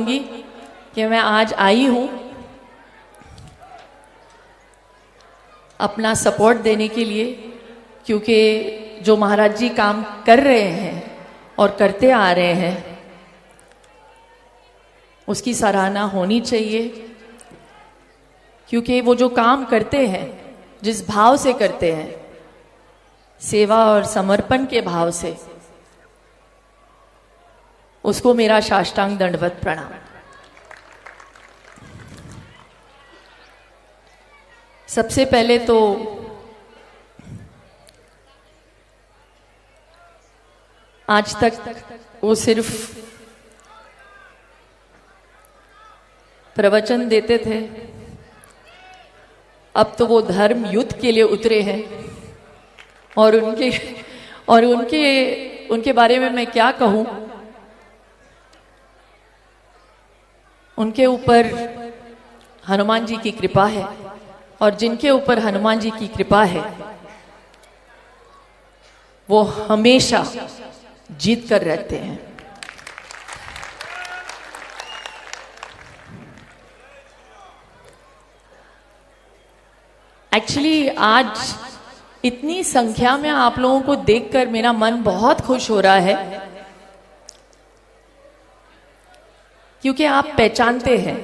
कि मैं आज आई हूं अपना सपोर्ट देने के लिए, क्योंकि जो महाराज जी काम कर रहे हैं और करते आ रहे हैं उसकी सराहना होनी चाहिए। क्योंकि वो जो काम करते हैं, जिस भाव से करते हैं, सेवा और समर्पण के भाव से, उसको मेरा साष्टांग दंडवत प्रणाम। सबसे पहले तो आज तक वो सिर्फ प्रवचन देते थे, अब तो वो धर्म युद्ध के लिए उतरे हैं। और उनके बारे में मैं क्या कहूं। उनके ऊपर हनुमान जी की कृपा है, और जिनके ऊपर हनुमान जी की कृपा है वो हमेशा जीत कर रहते हैं। एक्चुअली आज इतनी संख्या में आप लोगों को देखकर मेरा मन बहुत खुश हो रहा है, क्योंकि आप पहचानते हैं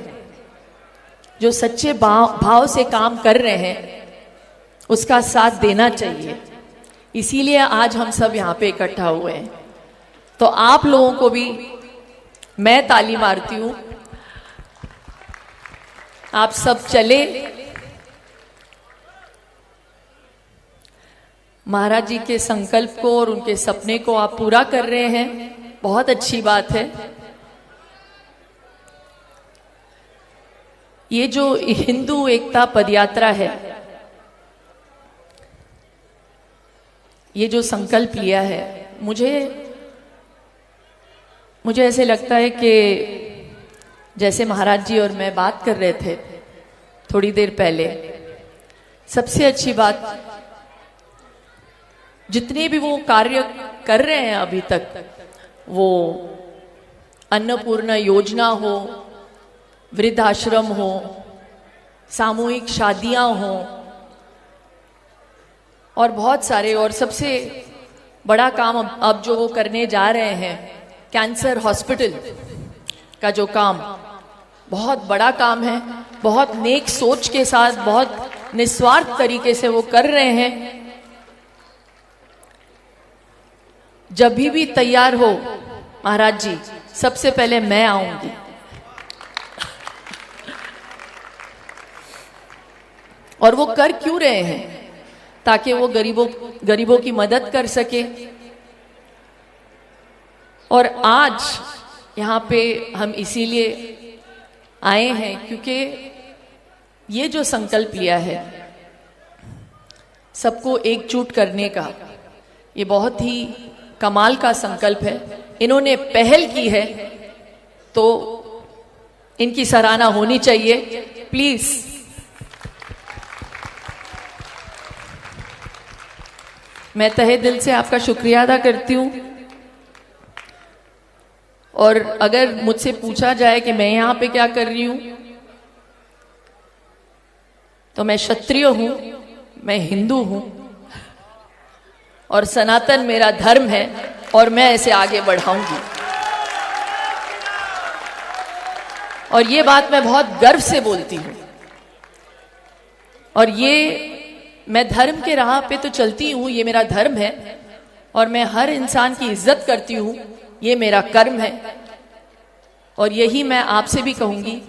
जो सच्चे भाव से काम कर रहे हैं उसका साथ देना चाहिए। इसीलिए आज हम सब यहाँ पे इकट्ठा हुए हैं। तो आप लोगों को भी मैं ताली मारती हूँ। आप सब चले, महाराज जी के संकल्प को और उनके सपने को आप पूरा कर रहे हैं, बहुत अच्छी बात है। ये जो हिंदू एकता पदयात्रा है, ये जो संकल्प लिया है, मुझे ऐसे लगता है कि जैसे महाराज जी और मैं बात कर रहे थे थोड़ी देर पहले, सबसे अच्छी बात, जितने भी वो कार्य कर रहे हैं अभी तक, वो अन्नपूर्णा योजना हो, वृद्धाश्रम हो, सामूहिक शादियां हो, और बहुत सारे, और सबसे बड़ा काम अब जो वो करने जा रहे हैं, कैंसर हॉस्पिटल का जो काम, बहुत बड़ा काम है। बहुत नेक सोच के साथ, बहुत निस्वार्थ तरीके से वो कर रहे हैं। जब भी तैयार हो महाराज जी, सबसे पहले मैं आऊंगी। और वो कर क्यों रहे हैं? ताकि वो गरीबों की मदद कर सके। और आज यहाँ पे हम इसीलिए आए हैं क्योंकि ये जो संकल्प लिया है सबको एकजुट करने का, ये बहुत ही कमाल का संकल्प है। इन्होंने पहल की है तो इनकी सराहना होनी चाहिए। प्लीज मैं तहे दिल से आपका शुक्रिया अदा करती हूँ। और अगर मुझसे पूछा जाए कि मैं यहाँ पे क्या कर रही हूँ, तो मैं क्षत्रिय हूँ, मैं हिंदू हूँ, और सनातन मेरा धर्म है, और मैं ऐसे आगे बढ़ाऊंगी। और ये बात मैं बहुत गर्व से बोलती हूँ। और ये मैं धर्म के राह पे तो चलती हूँ, ये मेरा धर्म है, और मैं हर इंसान की इज्जत करती हूँ, ये मेरा कर्म है। और यही मैं आपसे भी कहूंगी,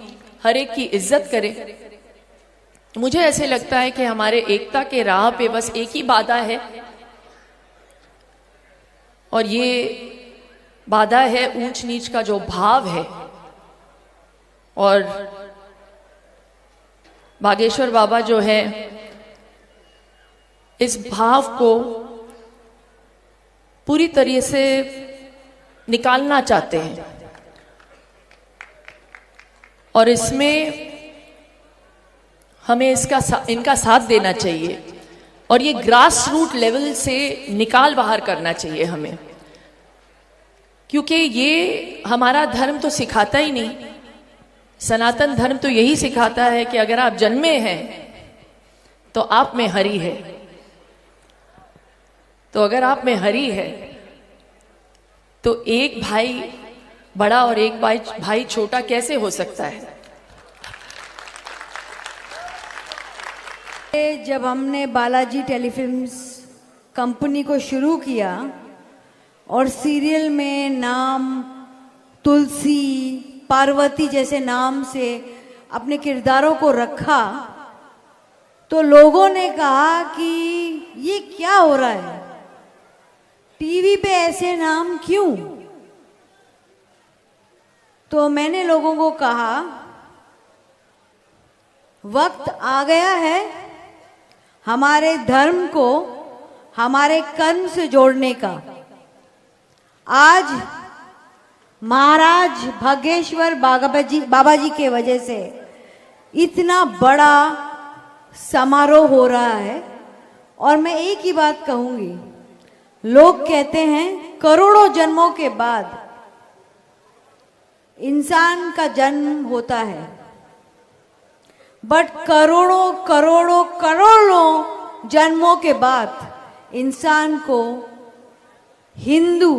हर एक की इज्जत करें। मुझे ऐसे लगता है कि हमारे एकता के राह पे बस एक ही बाधा है, और ये बाधा है ऊंच नीच का जो भाव है। और बागेश्वर बाबा जो है इस भाव को पूरी तरह से निकालना चाहते हैं, और इसमें हमें इनका साथ देना चाहिए। और ये ग्रास रूट लेवल से निकाल बाहर करना चाहिए हमें, क्योंकि ये हमारा धर्म तो सिखाता ही नहीं सनातन धर्म तो यही सिखाता है कि अगर आप जन्मे हैं तो आप में हरि है। तो अगर आप में हरि है तो एक भाई बड़ा और एक भाई छोटा कैसे हो सकता है? जब हमने बालाजी टेलीफिल्म्स कंपनी को शुरू किया और सीरियल में नाम तुलसी, पार्वती जैसे नाम से अपने किरदारों को रखा, तो लोगों ने कहा कि ये क्या हो रहा है, टीवी पे ऐसे नाम क्यों? तो मैंने लोगों को कहा वक्त आ गया है हमारे धर्म को हमारे कर्म से जोड़ने का। आज महाराज भागेश्वर बाबा जी के वजह से इतना बड़ा समारोह हो रहा है। और मैं एक ही बात कहूंगी, लोग कहते हैं करोड़ों जन्मों के बाद इंसान का जन्म होता है, बट करोड़ों करोड़ों करोड़ों जन्मों के बाद इंसान को हिंदू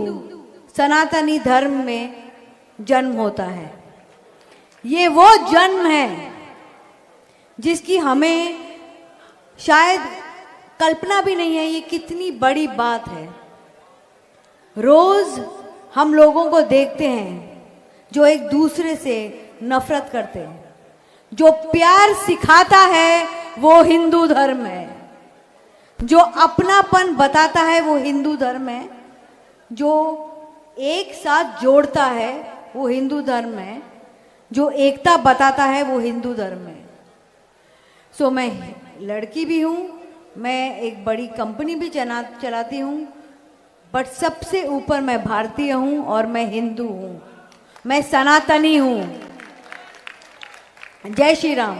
सनातनी धर्म में जन्म होता है। ये वो जन्म है जिसकी हमें शायद कल्पना भी नहीं है। ये कितनी बड़ी बात है। रोज हम लोगों को देखते हैं जो एक दूसरे से नफरत करते हैं। जो प्यार सिखाता है वो हिंदू धर्म है। जो अपनापन बताता है वो हिंदू धर्म है। जो एक साथ जोड़ता है वो हिंदू धर्म है। जो एकता बताता है वो हिंदू धर्म है। सो मैं लड़की भी हूँ, मैं एक बड़ी कंपनी भी चलाती हूँ, बट सबसे ऊपर मैं भारतीय हूँ और मैं हिंदू हूँ, मैं सनातनी हूँ। जय श्री राम।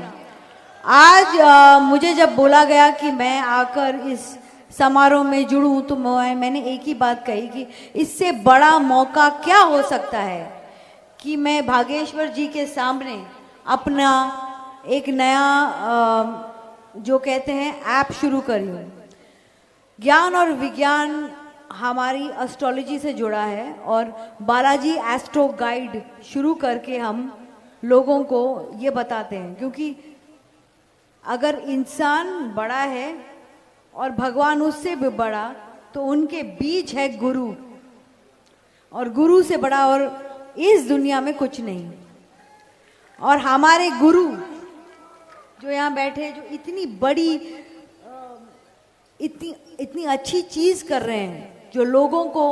आज मुझे जब बोला गया कि मैं आकर इस समारोह में जुड़ूं तो मैंने एक ही बात कही कि इससे बड़ा मौका क्या हो सकता है कि मैं भागेश्वर जी के सामने अपना एक नया जो कहते हैं ऐप शुरू करी हूँ। ज्ञान और विज्ञान हमारी एस्ट्रोलॉजी से जुड़ा है और बालाजी एस्ट्रो गाइड शुरू करके हम लोगों को ये बताते हैं, क्योंकि अगर इंसान बड़ा है और भगवान उससे भी बड़ा तो उनके बीच है गुरु, और गुरु से बड़ा और इस दुनिया में कुछ नहीं। और हमारे गुरु जो यहाँ बैठे, जो इतनी बड़ी इतनी अच्छी चीज कर रहे हैं, जो लोगों को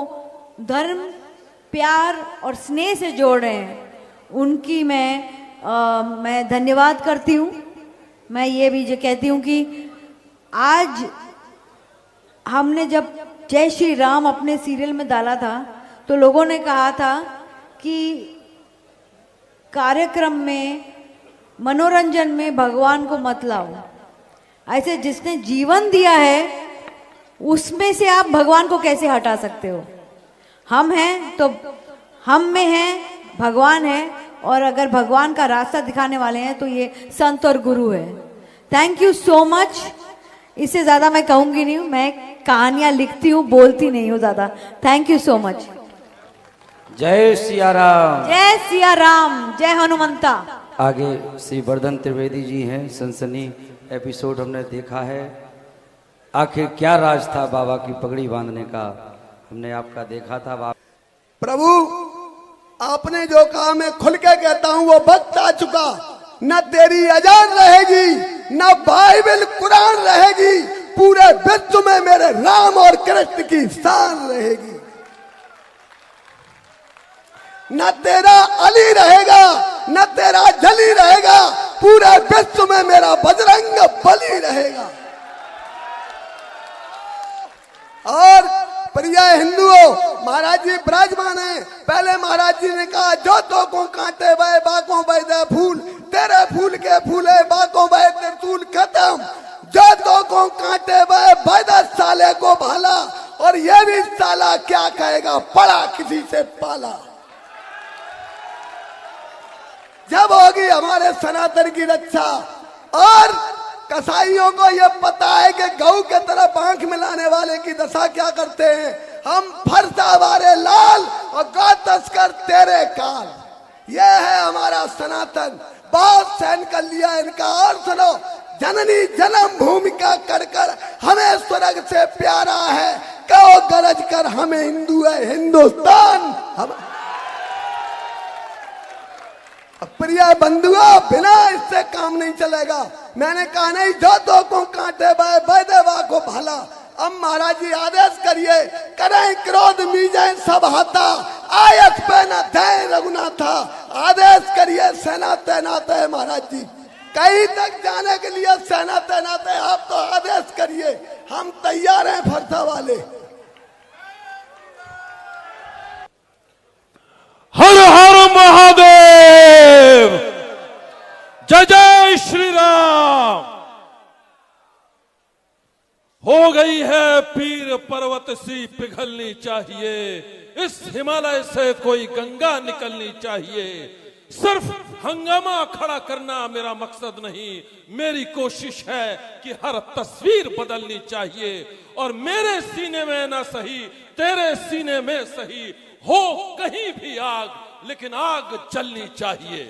धर्म, प्यार और स्नेह से जोड़ रहे हैं, उनकी मैं धन्यवाद करती हूँ। मैं ये भी कहती हूँ कि आज हमने जब जय श्री राम अपने सीरियल में डाला था तो लोगों ने कहा था कि कार्यक्रम में, मनोरंजन में भगवान को मत लाओ। ऐसे जिसने जीवन दिया है उसमें से आप भगवान को कैसे हटा सकते हो? हम हैं तो हम में हैं भगवान है, और अगर भगवान का रास्ता दिखाने वाले हैं तो ये संत और गुरु है। Thank you so much. इससे ज्यादा मैं कहूंगी नहीं, मैं कहानियां लिखती हूँ, बोलती नहीं हूँ ज्यादा। Thank you so much. जय सिया राम। जय सिया राम। जय हनुमंता। आगे श्री वर्धन त्रिवेदी जी हैं। सनसनी एपिसोड हमने देखा है। आखिर क्या राज था बाबा की पगड़ी बांधने का, हमने आपका देखा था। प्रभु आपने जो कहा मैं खुल के कहता हूं, वो वक्त आ चुका। न तेरी अजान रहेगी, न बाइबल कुरान रहेगी, पूरे विश्व में मेरे राम और कृष्ण की शान रहेगी। न तेरा अली रहेगा, न तेरा जली रहेगा, पूरे विश्व में मेरा बजरंग बली रहेगा। और प्रिय हिंदुओं, महाराज जी विराजमान है। पहले महाराज जी ने कहा, जो तो को कांटे बे बाकों बे दे फूल, तेरे फूल के फूले बाकों बे त्रिशूल खत्म। जो तो को कांटे बे बैदा साले को भाला, और ये भी साला क्या कहेगा, पड़ा किसी से पाला। जब होगी हमारे सनातन की रक्षा। और कसाईयों को यह पता है कि गऊ के तरफ आंख मिलाने वाले की दशा क्या करते हैं। हम फरसा वारे लाल और गौ तस्कर तेरे काल। यह है हमारा सनातन। बहुत सहन कर लिया इनका। और सुनो, जननी जन्म भूमि का कर कर हमें स्वर्ग से प्यारा है। कहो गरज कर हमें हिंदू है हिंदुस्तान। हम प्रिय बंधुओं, बिना इससे काम नहीं चलेगा। मैंने कहा नहीं, जो तो को कांटे बाय बैदेवा को भाला। अब महाराज जी आदेश करिए, करें क्रोध मीजें सब हाथा, आयत पे न थे रघुनाथा। आदेश करिए, सेना तैनात है महाराज जी। कहीं तक जाने के लिए सेना तैनात है। आप तो आदेश करिए, हम तैयार हैं फरसा वाले। हर हर महादेव, जय जय श्री राम। हो गई है पीर पर्वत सी पिघलनी चाहिए, इस हिमालय से कोई गंगा निकलनी चाहिए। सिर्फ हंगामा खड़ा करना मेरा मकसद नहीं, मेरी कोशिश है कि हर तस्वीर बदलनी चाहिए। और मेरे सीने में ना सही, तेरे सीने में सही हो कहीं भी आग, लेकिन आग जलनी चाहिए।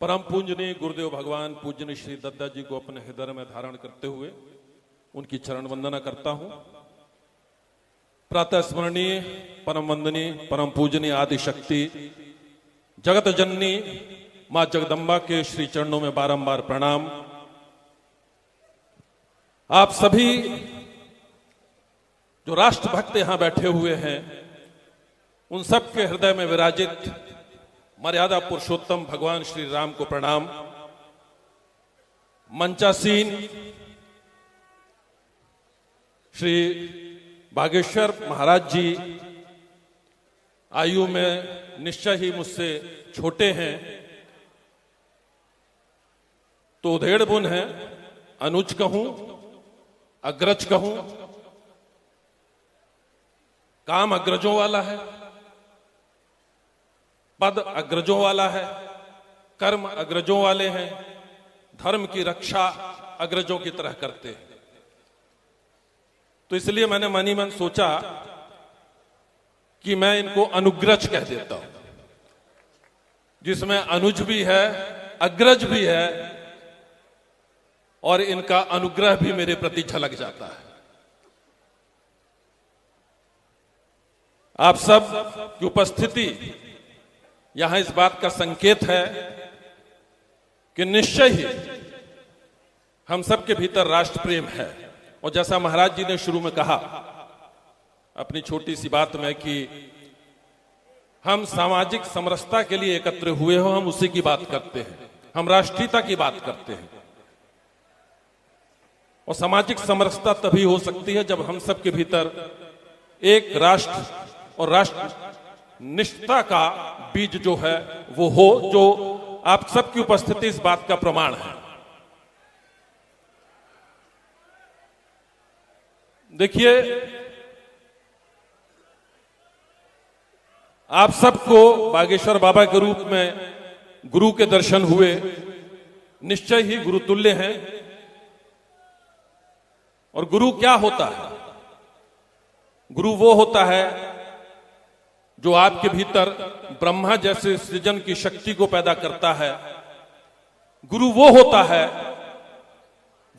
परम पूजनीय गुरुदेव भगवान पूजनीय श्री दत्ता जी को अपने हृदय में धारण करते हुए उनकी चरण वंदना करता हूं। प्रातः स्मरणीय परम वंदनीय परम पूजनीय आदि शक्ति जगत जननी मां जगदम्बा के श्री चरणों में बारंबार प्रणाम। आप सभी जो राष्ट्रभक्त यहां बैठे हुए हैं, उन सब के हृदय में विराजित मर्यादा पुरुषोत्तम भगवान श्री राम को प्रणाम। मंचासीन श्री बागेश्वर महाराज जी आयु में निश्चय ही मुझसे छोटे हैं, तो उधेड़ बुन है, अनुज कहूं, अग्रज कहूं। काम अग्रजों वाला है, पद अग्रजों वाला है, कर्म अग्रजों वाले हैं, धर्म की रक्षा अग्रजों की तरह करते हैं। तो इसलिए मैंने मनी मन सोचा कि मैं इनको अनुग्रज कह देता हूं, जिसमें अनुज भी है, अग्रज भी है, और इनका अनुग्रह भी मेरे प्रति झलक जाता है। आप सब की उपस्थिति यहां इस बात का संकेत है कि निश्चय ही हम सबके भीतर राष्ट्र प्रेम है। और जैसा महाराज जी ने शुरू में कहा अपनी छोटी सी बात में कि हम सामाजिक समरसता के लिए एकत्र हुए हो, हम उसी की बात करते हैं, हम राष्ट्रीयता की बात करते हैं। और सामाजिक समरसता तभी हो सकती है जब हम सबके भीतर एक राष्ट्र और राष्ट्र निष्ठा का बीज जो है वो हो, जो आप सबकी उपस्थिति इस बात का प्रमाण है। देखिए, आप सबको बागेश्वर बाबा के रूप में गुरु के दर्शन हुए, निश्चय ही गुरुतुल्य हैं। और गुरु क्या होता है? गुरु वो होता है जो आपके भीतर ब्रह्मा जैसे सृजन की शक्ति को पैदा करता है। गुरु वो होता है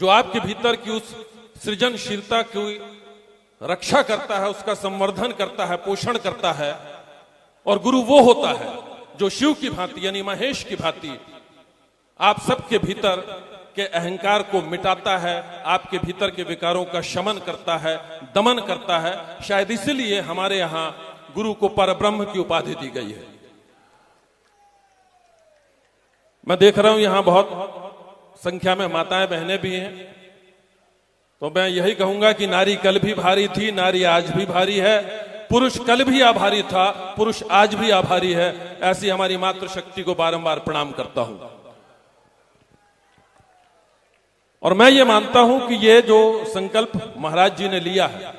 जो आपके भीतर की उस सृजनशीलता की रक्षा करता है, उसका संवर्धन करता है, पोषण करता है। और गुरु वो होता है जो शिव की भांति यानी महेश की भांति आप सबके भीतर के अहंकार को मिटाता है, आपके भीतर के विकारों का शमन करता है, दमन करता है। शायद इसलिए हमारे यहां गुरु को परब्रह्म की उपाधि दी गई है। मैं देख रहा हूं यहां बहुत संख्या में माताएं बहनें भी हैं, तो मैं यही कहूंगा कि नारी कल भी भारी थी, नारी आज भी भारी है, पुरुष कल भी आभारी था, पुरुष आज भी आभारी है। ऐसी हमारी मातृशक्ति को बारंबार प्रणाम करता हूं। और मैं ये मानता हूं कि ये जो संकल्प महाराज जी ने लिया है,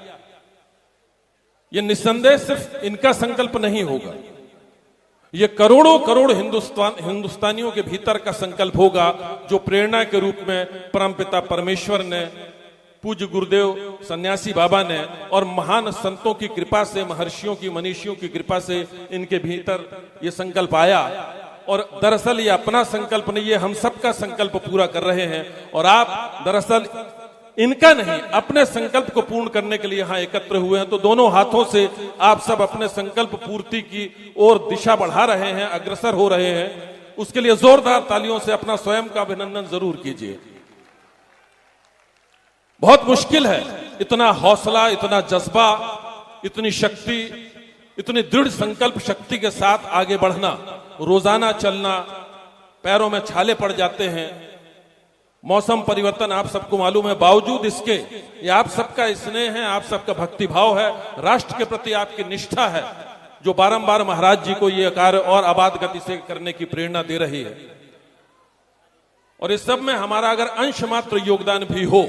ये निस्संदेह सिर्फ इनका संकल्प नहीं होगा, ये करोड़ों करोड़ हिंदुस्तानियों के भीतर का संकल्प होगा, जो प्रेरणा के रूप में परमपिता परमेश्वर ने, पूज्य गुरुदेव सन्यासी बाबा ने और महान संतों की कृपा से, महर्षियों की, मनीषियों की कृपा से इनके भीतर ये संकल्प आया। और दरअसल ये अपना संकल्प नहीं, ये हम सबका संकल्प पूरा कर रहे हैं। और आप दरअसल इनका नहीं, अपने संकल्प को पूर्ण करने के लिए यहां एकत्र हुए हैं। तो दोनों हाथों से आप सब अपने संकल्प पूर्ति की ओर दिशा बढ़ा रहे हैं, अग्रसर हो रहे हैं। उसके लिए जोरदार तालियों से अपना स्वयं का अभिनंदन जरूर कीजिए। बहुत मुश्किल है इतना हौसला, इतना जज्बा, इतनी शक्ति, इतनी दृढ़ संकल्प शक्ति के साथ आगे बढ़ना, रोजाना चलना, पैरों में छाले पड़ जाते हैं। मौसम परिवर्तन आप सबको मालूम है, बावजूद इसके ये आप सबका स्नेह है, आप सबका भक्तिभाव है, राष्ट्र के प्रति आपकी निष्ठा है, जो बारंबार महाराज जी को ये कार्य और आबाद गति से करने की प्रेरणा दे रही है। और इस सब में हमारा अगर अंश मात्र योगदान भी हो